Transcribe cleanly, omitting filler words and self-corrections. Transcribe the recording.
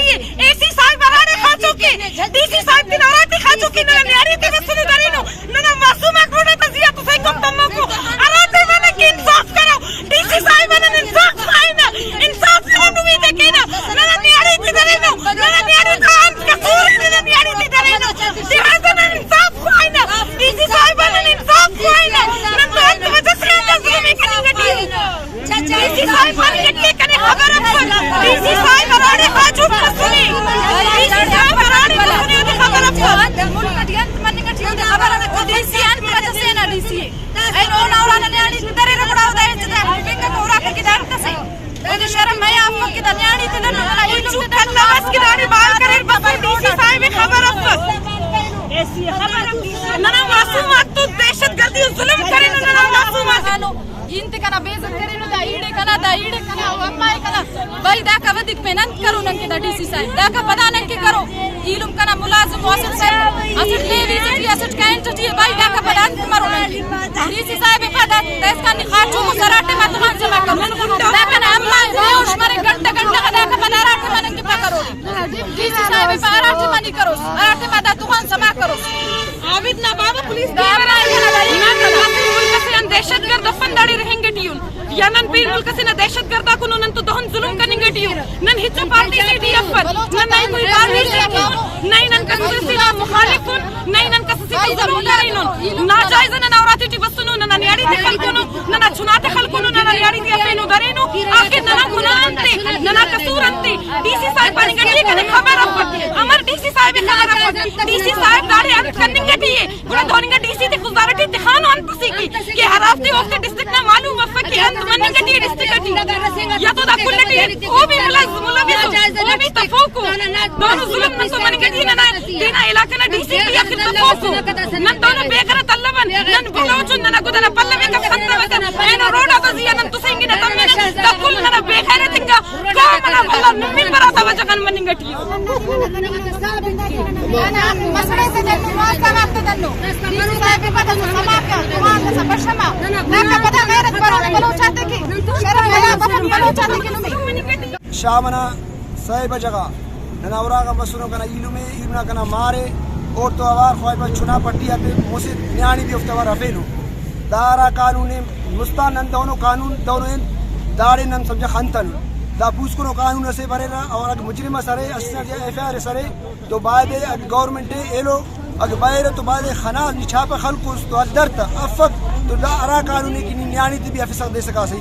गटिए AC साहब बराने खा चुके डीसी साहब की नवरात्रि खा चुकी ना न्यारी के वसुली दरीनो ना मासूम अखरोने तजिया तो सही कम तमो को अराते मैंने कि इंसाफ करो डीसी साहब ने इंसाफ खाइना इंसाफ करो उम्मीद है ना ना न्यारी की दरीनो ना न्यारी खान कसूर ना न्यारी की दरीनो लिहाजा ना इंसाफ खाइना डीसी साहब ने इंसाफ खाइना ना तो अंत वजह से जुल्म करेंगे डीसी साहब ने के कने खबर अफल डीसी साहब बराने खा चुके वसुली डीसी साहब बराने वसुली की खबर अफल मुल्क दियन मन के खबर है डीसी अन वजह से ना डीसी ऐ नो नावला न्यारी की दरे रगड़ा होता है जदा बिंग कोरा के दार कसे ओदी शर्म मैं आपको की न्यारी ते ना ये चुप लवास की दारी बाल करे बाबा डीसी साहब की खबर अफल ऐसी खबर ना मासूम तो दहशतगर्दी जुल्म करे ना मासूम इंत कना बेइज्जत करे दा ईड़े कना अम्माई कना भाई दा का वदिक मेहनत करो नंके दा डीसी साहब दा का पता नंके करो इलम कना मुलाजिम वासिल साहब असट लेवी जी असट काइन टटी भाई दा का पता मरो नंके डीसी साहब पता देश का निखाटू मुसराटे में तुम जमा करो दा कना अम्माई बेहोश मरे घंटा दा का पता राटे में नंके करो डीसी साहब पाराटे मनी करो आराटे में दा तुम जमा करो आबिद ना बाबा पुलिस दा ना दहशतगर्द फंदाड़ी रहेंगे टियून या नन पीर मुल्क से न दहशतगर्द को नन तो दोहन जुल्म करेंगे टियून नन हिच्चा पार्टी से डीएफ पर नन नहीं कोई पार्टी से नहीं नन कससे से मुखालिफुन नहीं नन कससे से जुल्म करेनो नाजायज न नवरात्रि टी वसुनो नन न्यारी ते खलकुनो नन चुनाते खलकुनो नन न्यारी ते अपेनो दरेनो आखिर नन गुनाहंते नन कसूरंते डीसी साहब बनेंगे ठीक है खबर अफर अमर डीसी साहब खबर अफर डीसी साहब दाढ़ी अंत करेंगे टिए गुना दोनिंगा डीसी ते खुदारटी ते खानो अंत सीकी के हराफते वक्त डिस्ट्रिक्ट ना मालूम वफा के अंत मन के टी डिस्ट्रिक्ट या तो दा कुल्लटी वो भी मुलविस वो भी तफोको दोनों जुल्म न तो मन के टी ना दीना इलाका ना डीसी भी आखिर तफोको नन दोनों बेकर तल्लवन नन बलोचुन नन गुदना पल्लवे का खंता वता एनो रोडा तो जिया नन तुसेंगी ना तम्मे दा कुल ना बेखैर तिंगा का मना बल्ला मिन बराता वजगन मन के टी ना मसले से जब वास्ता वक्त दन्नो डीसी साहब पता समा का वहां का सबशमा ना का पता गैरत करो बलोचाते की शर्म हया बफन बलोचाते की शामना साहिब जगह ननावरा का मसुनो कना इलुमे इबना कना मारे और तो आवार ख्वाइबा चुना पट्टी पे मुसिद न्यानी भी उफ्तवर अफेनो दारा कानून मुस्तान दोनों कानून दोनों दारे नन समझ खंतन दा पूछको कानून से भरेगा और अगर मुजरिम सरे एफआईआर सरे तो बाद गवर्नमेंट एलो अगर बाहर तो बाद खना निछाप खल को तो दर्द अफक तो दा अरा कानूनी की न्यानी भी अफसर दे सका